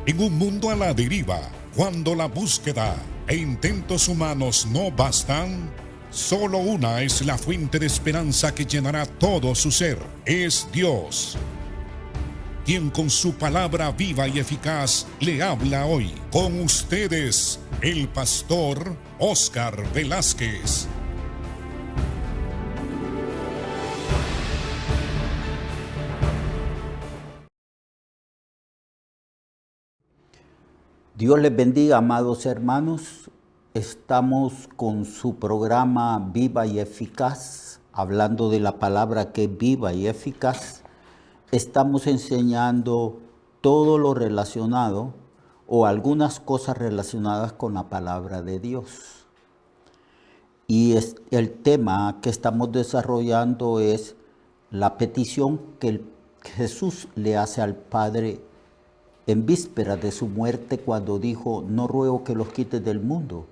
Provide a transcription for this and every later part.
En un mundo a la deriva, cuando la búsqueda e intentos humanos no bastan, solo una es la fuente de esperanza que llenará todo su ser. Es Dios, quien con su palabra viva y eficaz le habla hoy. Con ustedes, el pastor Óscar Velázquez. Dios les bendiga, amados hermanos. Estamos con su programa Viva y Eficaz, hablando de la palabra que es viva y eficaz. Estamos enseñando todo lo relacionado o algunas cosas relacionadas con la palabra de Dios. Y el tema que estamos desarrollando es la petición que Jesús le hace al Padre en vísperas de su muerte, cuando dijo: no ruego que los quites del mundo,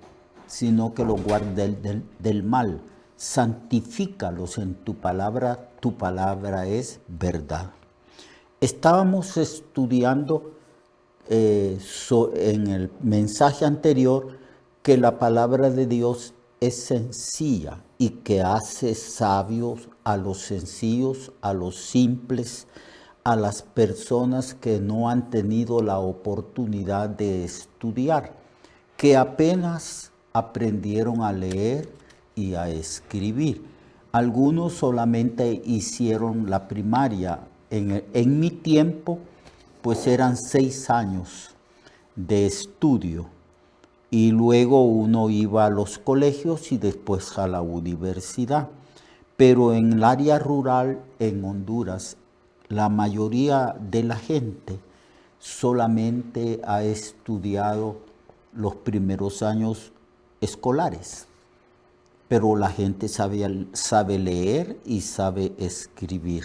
sino que los guardes del mal. Santifícalos en tu palabra es verdad. Estábamos estudiando en el mensaje anterior que la palabra de Dios es sencilla y que hace sabios a los sencillos, a los simples, a las personas que no han tenido la oportunidad de estudiar, que apenas aprendieron a leer y a escribir. Algunos solamente hicieron la primaria. En mi tiempo, pues eran 6 años de estudio y luego uno iba a los colegios y después a la universidad. Pero en el área rural, en Honduras, la mayoría de la gente solamente ha estudiado los primeros años escolares, pero la gente sabe leer y sabe escribir.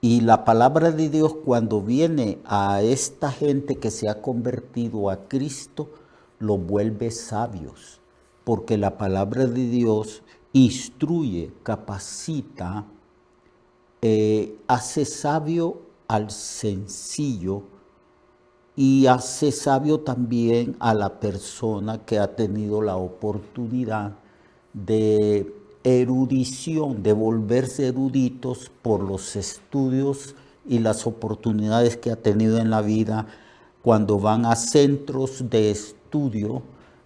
Y la palabra de Dios, cuando viene a esta gente que se ha convertido a Cristo, los vuelve sabios, porque la palabra de Dios instruye, capacita, hace sabio al sencillo y hace sabio también a la persona que ha tenido la oportunidad de erudición, de volverse eruditos por los estudios y las oportunidades que ha tenido en la vida cuando van a centros de estudio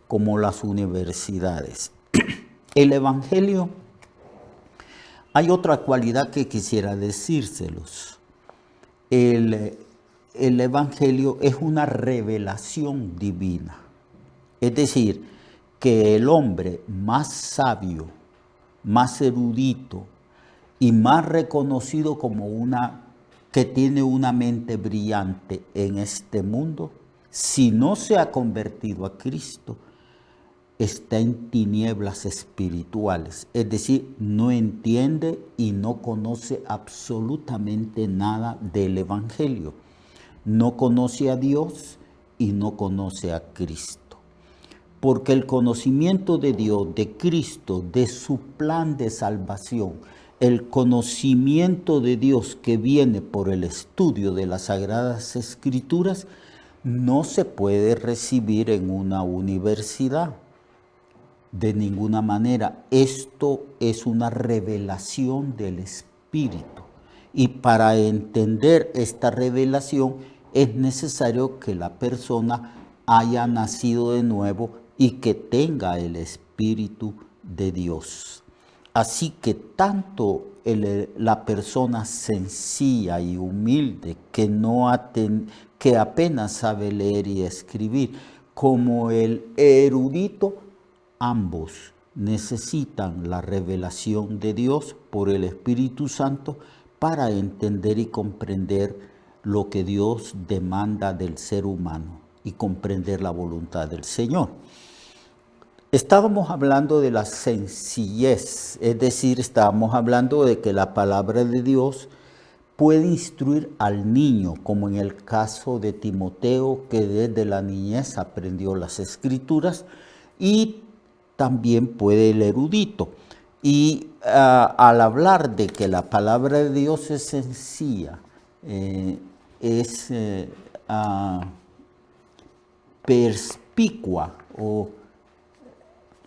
como las universidades. El Evangelio, hay otra cualidad que quisiera decírselos. El Evangelio es una revelación divina. Es decir, que el hombre más sabio, más erudito y más reconocido como que tiene una mente brillante en este mundo, si no se ha convertido a Cristo, está en tinieblas espirituales. Es decir, no entiende y no conoce absolutamente nada del Evangelio. No conoce a Dios y no conoce a Cristo. Porque el conocimiento de Dios, de Cristo, de su plan de salvación, el conocimiento de Dios que viene por el estudio de las Sagradas Escrituras, no se puede recibir en una universidad. De ninguna manera. Esto es una revelación del Espíritu. Y para entender esta revelación es necesario que la persona haya nacido de nuevo y que tenga el Espíritu de Dios. Así que tanto la persona sencilla y humilde que apenas sabe leer y escribir, como el erudito, ambos necesitan la revelación de Dios por el Espíritu Santo para entender y comprender lo que Dios demanda del ser humano y comprender la voluntad del Señor. Estábamos hablando de la sencillez, es decir, estábamos hablando de que la palabra de Dios puede instruir al niño, como en el caso de Timoteo, que desde la niñez aprendió las Escrituras, y también puede el erudito. Y al hablar de que la palabra de Dios es sencilla, perspicua o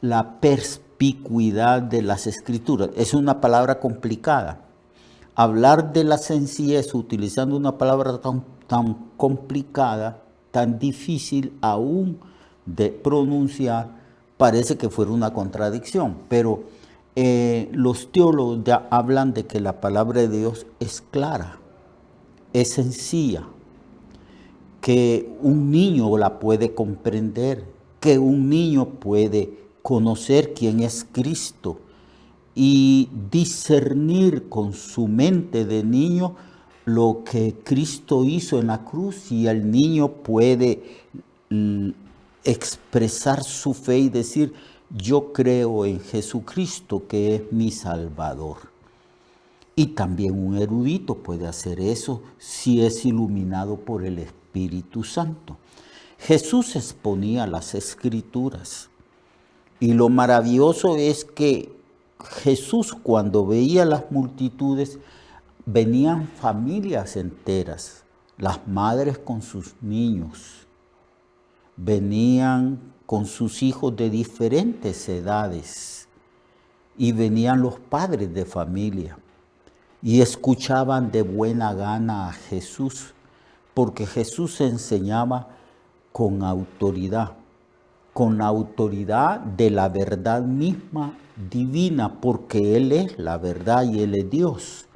la perspicuidad de las Escrituras. Es una palabra complicada. Hablar de la sencillez utilizando una palabra tan complicada, tan difícil aún de pronunciar, parece que fuera una contradicción, pero los teólogos ya hablan de que la palabra de Dios es clara, es sencilla, que un niño la puede comprender, que un niño puede conocer quién es Cristo y discernir con su mente de niño lo que Cristo hizo en la cruz, y el niño puede expresar su fe y decir: yo creo en Jesucristo, que es mi Salvador. Y también un erudito puede hacer eso si es iluminado por el Espíritu Santo. Jesús exponía las Escrituras, y lo maravilloso es que Jesús, cuando veía las multitudes, venían familias enteras, las madres con sus niños, venían con sus hijos de diferentes edades, y venían los padres de familia y escuchaban de buena gana a Jesús, porque Jesús enseñaba con autoridad de la verdad misma divina, porque Él es la verdad y Él es Dios.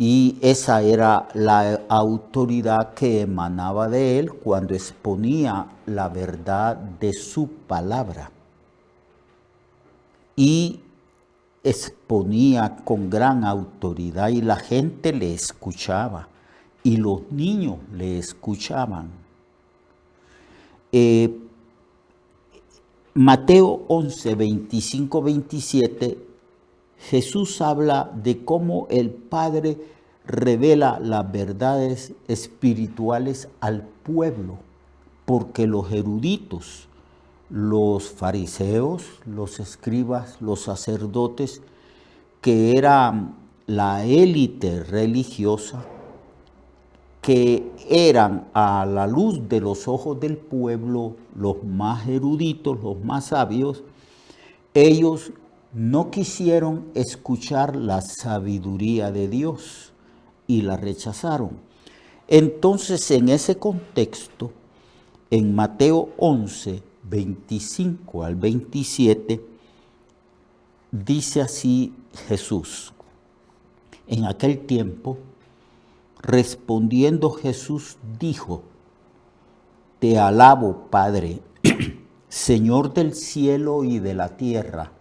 Y esa era la autoridad que emanaba de Él cuando exponía la verdad de su palabra. Y exponía con gran autoridad, y la gente le escuchaba, y los niños le escuchaban. Mateo 11, 25, 27, Jesús habla de cómo el Padre revela las verdades espirituales al pueblo, porque los eruditos, los fariseos, los escribas, los sacerdotes, que eran la élite religiosa, que eran a la luz de los ojos del pueblo los más eruditos, los más sabios, ellos no quisieron escuchar la sabiduría de Dios y la rechazaron. Entonces, en ese contexto, en Mateo 11, 25 al 27, dice así Jesús: en aquel tiempo, respondiendo Jesús dijo: te alabo, Padre, Señor del cielo y de la tierra,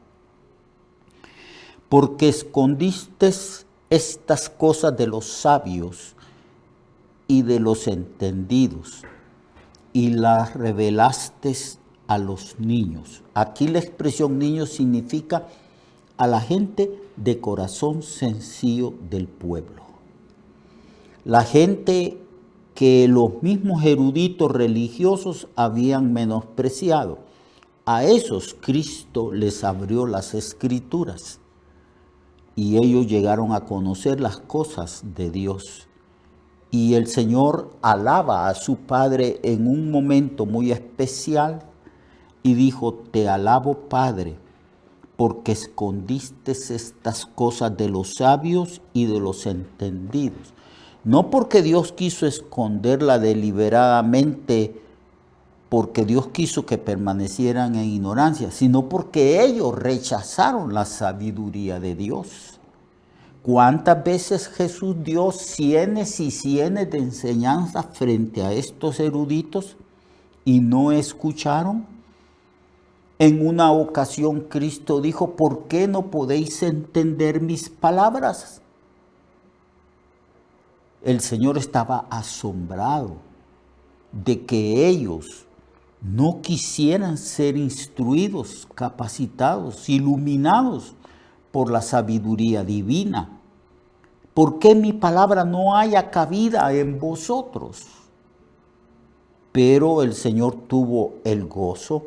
porque escondiste estas cosas de los sabios y de los entendidos, y las revelaste a los niños. Aquí la expresión niños significa a la gente de corazón sencillo del pueblo. La gente que los mismos eruditos religiosos habían menospreciado. A esos Cristo les abrió las Escrituras, y ellos llegaron a conocer las cosas de Dios. Y el Señor alaba a su Padre en un momento muy especial y dijo: te alabo, Padre, porque escondiste estas cosas de los sabios y de los entendidos. No porque Dios quiso esconderla deliberadamente, porque Dios quiso que permanecieran en ignorancia, sino porque ellos rechazaron la sabiduría de Dios. ¿Cuántas veces Jesús dio cienes y cienes de enseñanza frente a estos eruditos y no escucharon? En una ocasión Cristo dijo: ¿por qué no podéis entender mis palabras? El Señor estaba asombrado de que ellos no quisieran ser instruidos, capacitados, iluminados por la sabiduría divina. ¿Por qué mi palabra no haya cabida en vosotros? Pero el Señor tuvo el gozo,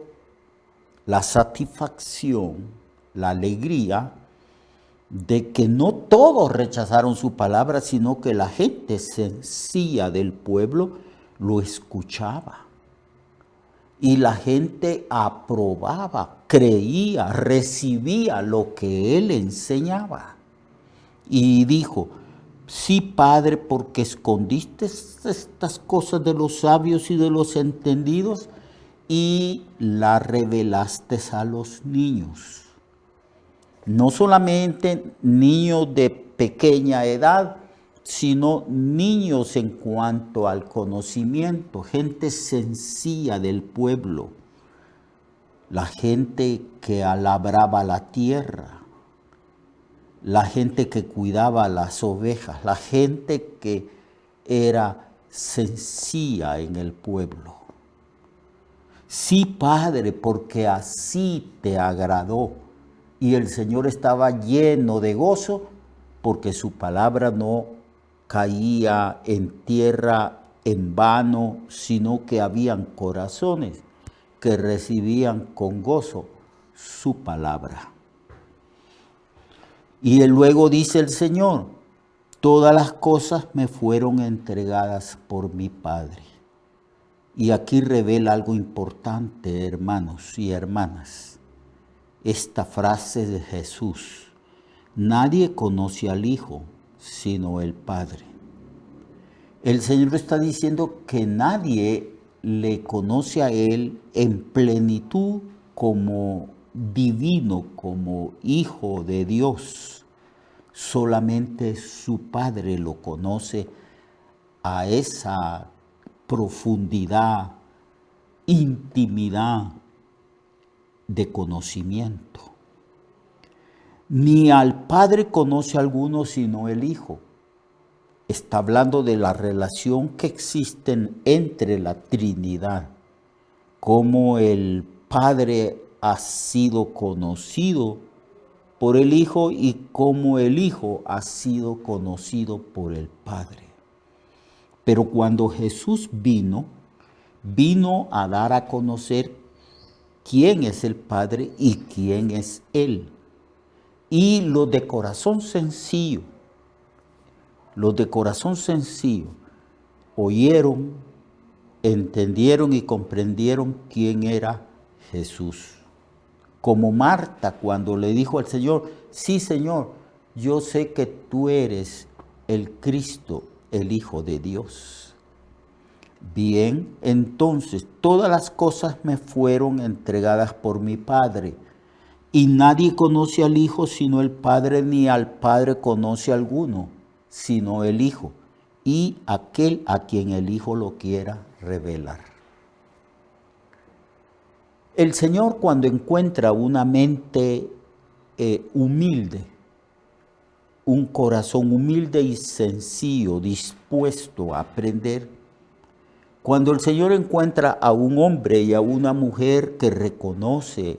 la satisfacción, la alegría de que no todos rechazaron su palabra, sino que la gente sencilla del pueblo lo escuchaba. Y la gente aprobaba, creía, recibía lo que él enseñaba. Y dijo, sí, Padre, porque escondiste estas cosas de los sabios y de los entendidos y las revelaste a los niños. No solamente niños de pequeña edad, sino niños en cuanto al conocimiento, gente sencilla del pueblo, la gente que labraba la tierra, la gente que cuidaba las ovejas, la gente que era sencilla en el pueblo. Sí, Padre, porque así te agradó. Y el Señor estaba lleno de gozo porque su palabra no caía en tierra en vano, sino que habían corazones que recibían con gozo su palabra. Y luego dice el Señor, todas las cosas me fueron entregadas por mi Padre. Y aquí revela algo importante, hermanos y hermanas. Esta frase de Jesús, nadie conoce al Hijo sino el Padre. El Señor está diciendo que nadie le conoce a Él en plenitud como divino, como Hijo de Dios. Solamente su Padre lo conoce a esa profundidad, intimidad de conocimiento. Ni al Padre conoce alguno sino el Hijo. Está hablando de la relación que existe entre la Trinidad, cómo el Padre ha sido conocido por el Hijo y cómo el Hijo ha sido conocido por el Padre. Pero cuando Jesús vino a dar a conocer quién es el Padre y quién es Él. Y los de corazón sencillo, oyeron, entendieron y comprendieron quién era Jesús. Como Marta cuando le dijo al Señor, sí, Señor, yo sé que tú eres el Cristo, el Hijo de Dios. Bien, entonces todas las cosas me fueron entregadas por mi Padre, y nadie conoce al Hijo sino el Padre, ni al Padre conoce alguno sino el Hijo, y aquel a quien el Hijo lo quiera revelar. El Señor, cuando encuentra una mente humilde, un corazón humilde y sencillo, dispuesto a aprender, cuando el Señor encuentra a un hombre y a una mujer que reconoce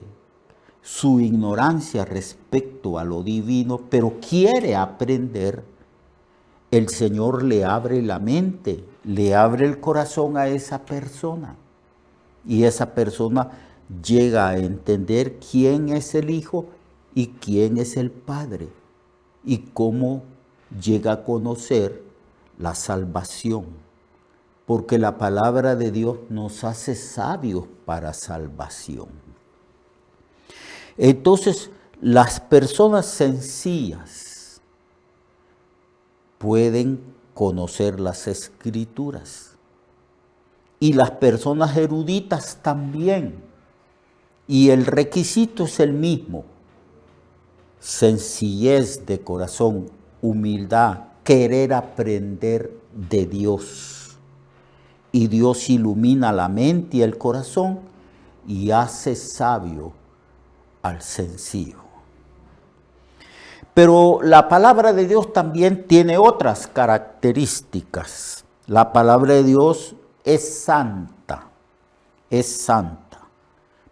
su ignorancia respecto a lo divino, pero quiere aprender, el Señor le abre la mente, le abre el corazón a esa persona. Y esa persona llega a entender quién es el Hijo y quién es el Padre. Y cómo llega a conocer la salvación. Porque la palabra de Dios nos hace sabios para salvación. Entonces, las personas sencillas pueden conocer las Escrituras. Y las personas eruditas también. Y el requisito es el mismo. Sencillez de corazón, humildad, querer aprender de Dios. Y Dios ilumina la mente y el corazón y hace sabio al sencillo. Pero la palabra de Dios también tiene otras características. La palabra de Dios es santa, es santa.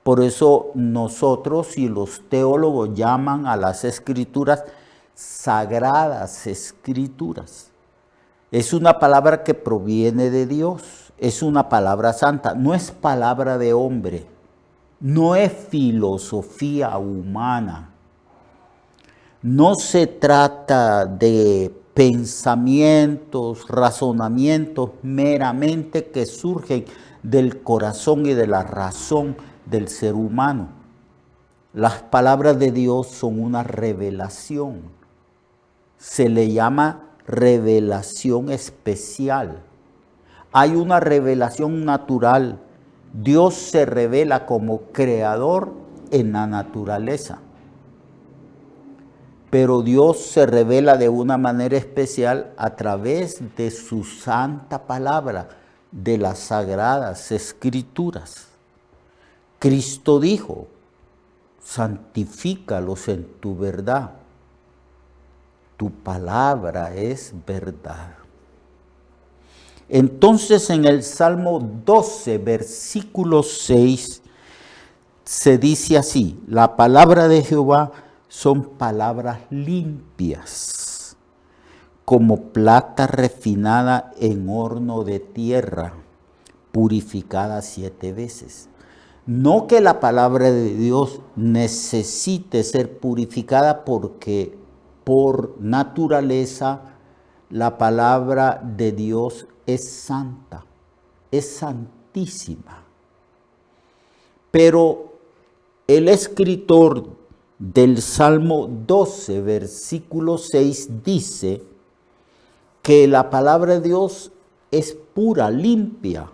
Por eso nosotros y los teólogos llaman a las Escrituras sagradas Escrituras. Es una palabra que proviene de Dios, es una palabra santa, no es palabra de hombre, no es filosofía humana. No se trata de pensamientos, razonamientos meramente que surgen del corazón y de la razón del ser humano. Las palabras de Dios son una revelación. Se le llama revelación especial. Hay una revelación natural. Dios se revela como creador en la naturaleza. Pero Dios se revela de una manera especial a través de su santa palabra, de las sagradas escrituras. Cristo dijo: santifícalos en tu verdad. Tu palabra es verdad. Entonces en el Salmo 12, versículo 6, se dice así: la palabra de Jehová son palabras limpias, como plata refinada en horno de tierra, purificada 7 veces. No que la palabra de Dios necesite ser purificada, porque por naturaleza la palabra de Dios es santa, es santísima. Pero el escritor del Salmo 12, versículo 6, dice que la palabra de Dios es pura, limpia,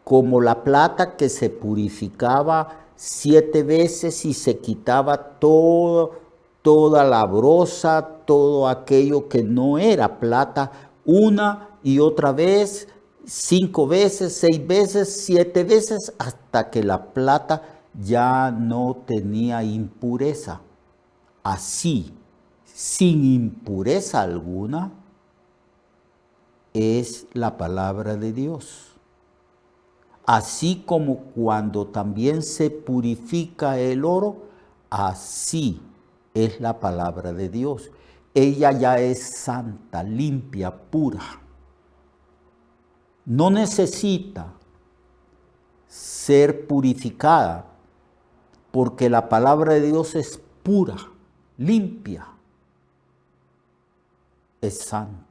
como la plata que se purificaba 7 veces y se quitaba toda la brosa, todo aquello que no era plata, una y otra vez, 5 veces, 6 veces, 7 veces, hasta que la plata ya no tenía impureza. Así, sin impureza alguna, es la palabra de Dios. Así como cuando también se purifica el oro, así es la palabra de Dios. Ella ya es santa, limpia, pura. No necesita ser purificada, porque la palabra de Dios es pura, limpia, es santa.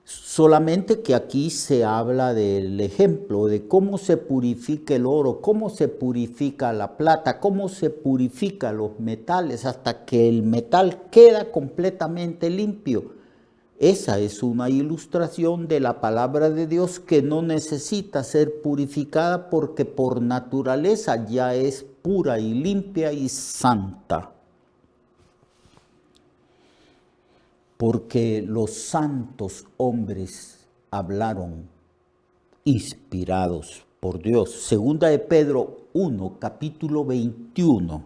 Solamente que aquí se habla del ejemplo de cómo se purifica el oro, cómo se purifica la plata, cómo se purifica los metales hasta que el metal queda completamente limpio. Esa es una ilustración de la palabra de Dios, que no necesita ser purificada porque por naturaleza ya es pura y limpia y santa. Porque los santos hombres hablaron inspirados por Dios. Segunda de Pedro 1, capítulo 21,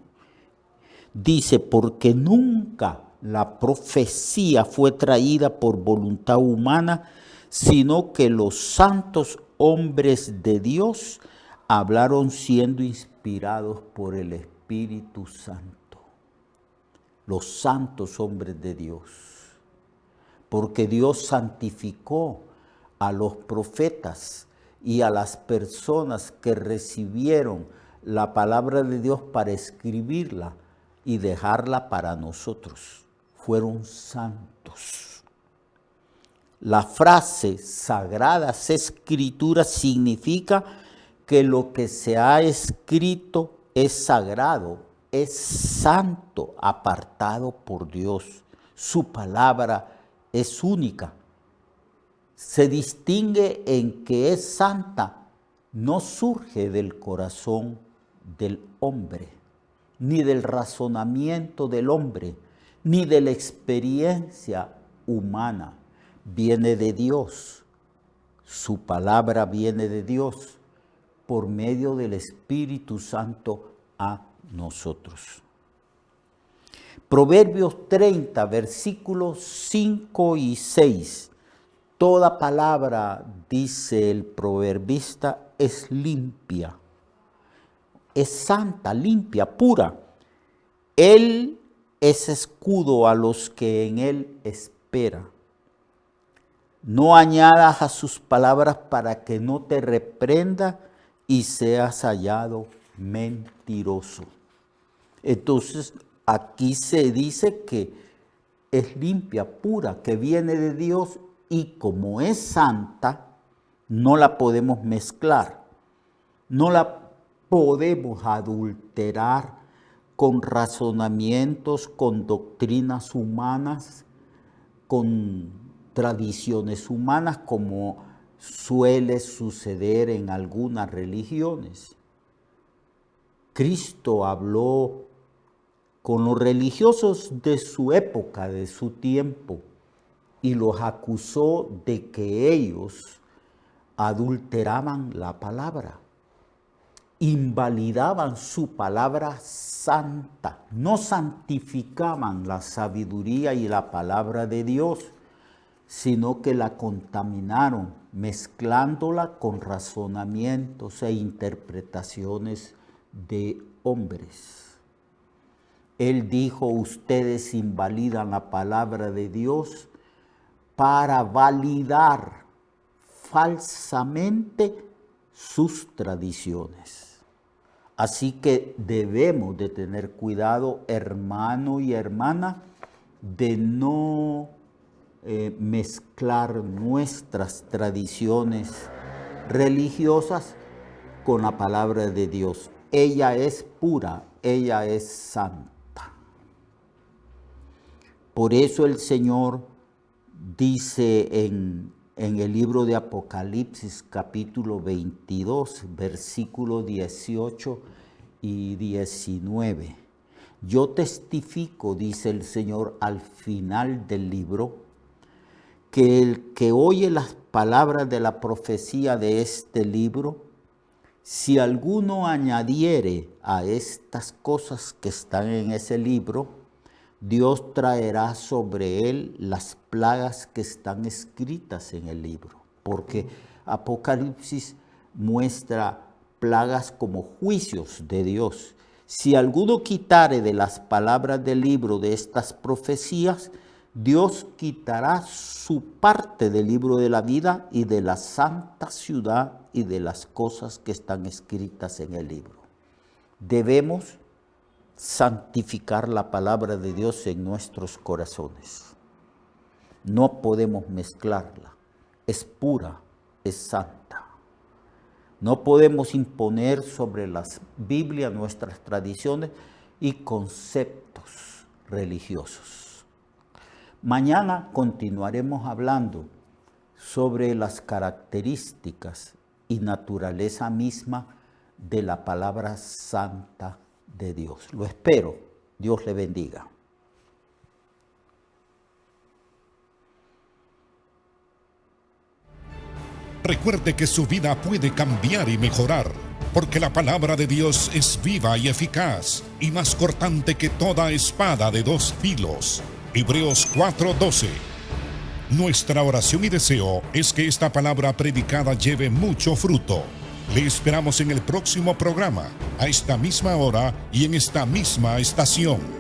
dice: porque nunca la profecía fue traída por voluntad humana, sino que los santos hombres de Dios hablaron siendo inspirados por el Espíritu Santo. Los santos hombres de Dios. Porque Dios santificó a los profetas y a las personas que recibieron la palabra de Dios para escribirla y dejarla para nosotros. Fueron santos. La frase Sagradas Escrituras significa que lo que se ha escrito es sagrado, es santo, apartado por Dios. Su palabra es única. Se distingue en que es santa, no surge del corazón del hombre, ni del razonamiento del hombre, ni de la experiencia humana. Viene de Dios. Su palabra viene de Dios por medio del Espíritu Santo a nosotros. Proverbios 30, versículos 5 y 6. Toda palabra, dice el proverbista, es limpia, es santa, limpia, pura. Él es escudo a los que en él esperan. No añadas a sus palabras para que no te reprenda y seas hallado mentiroso. Entonces, aquí se dice que es limpia, pura, que viene de Dios, y como es santa, no la podemos mezclar, no la podemos adulterar con razonamientos, con doctrinas humanas, con tradiciones humanas, como suele suceder en algunas religiones. Cristo habló con los religiosos de su época, de su tiempo, y los acusó de que ellos adulteraban la palabra, invalidaban su palabra santa, no santificaban la sabiduría y la palabra de Dios, sino que la contaminaron, mezclándola con razonamientos e interpretaciones de hombres. Él dijo, ustedes invalidan la palabra de Dios para validar falsamente sus tradiciones. Así que debemos de tener cuidado, hermano y hermana, de no mezclar nuestras tradiciones religiosas con la palabra de Dios. Ella es pura, ella es santa. Por eso el Señor dice en el libro de Apocalipsis, capítulo 22, versículo 18 y 19. Yo testifico, dice el Señor al final del libro, que el que oye las palabras de la profecía de este libro, si alguno añadiere a estas cosas que están en ese libro, Dios traerá sobre él las plagas que están escritas en el libro. Porque Apocalipsis muestra plagas como juicios de Dios. Si alguno quitare de las palabras del libro de estas profecías, Dios quitará su parte del libro de la vida y de la santa ciudad y de las cosas que están escritas en el libro. Debemos santificar la palabra de Dios en nuestros corazones. No podemos mezclarla. Es pura, es santa. No podemos imponer sobre la Biblia nuestras tradiciones y conceptos religiosos. Mañana continuaremos hablando sobre las características y naturaleza misma de la palabra santa de Dios. Lo espero. Dios le bendiga. Recuerde que su vida puede cambiar y mejorar, porque la palabra de Dios es viva y eficaz, y más cortante que toda espada de dos filos. Hebreos 4:12. Nuestra oración y deseo es que esta palabra predicada lleve mucho fruto. Le esperamos en el próximo programa, a esta misma hora y en esta misma estación.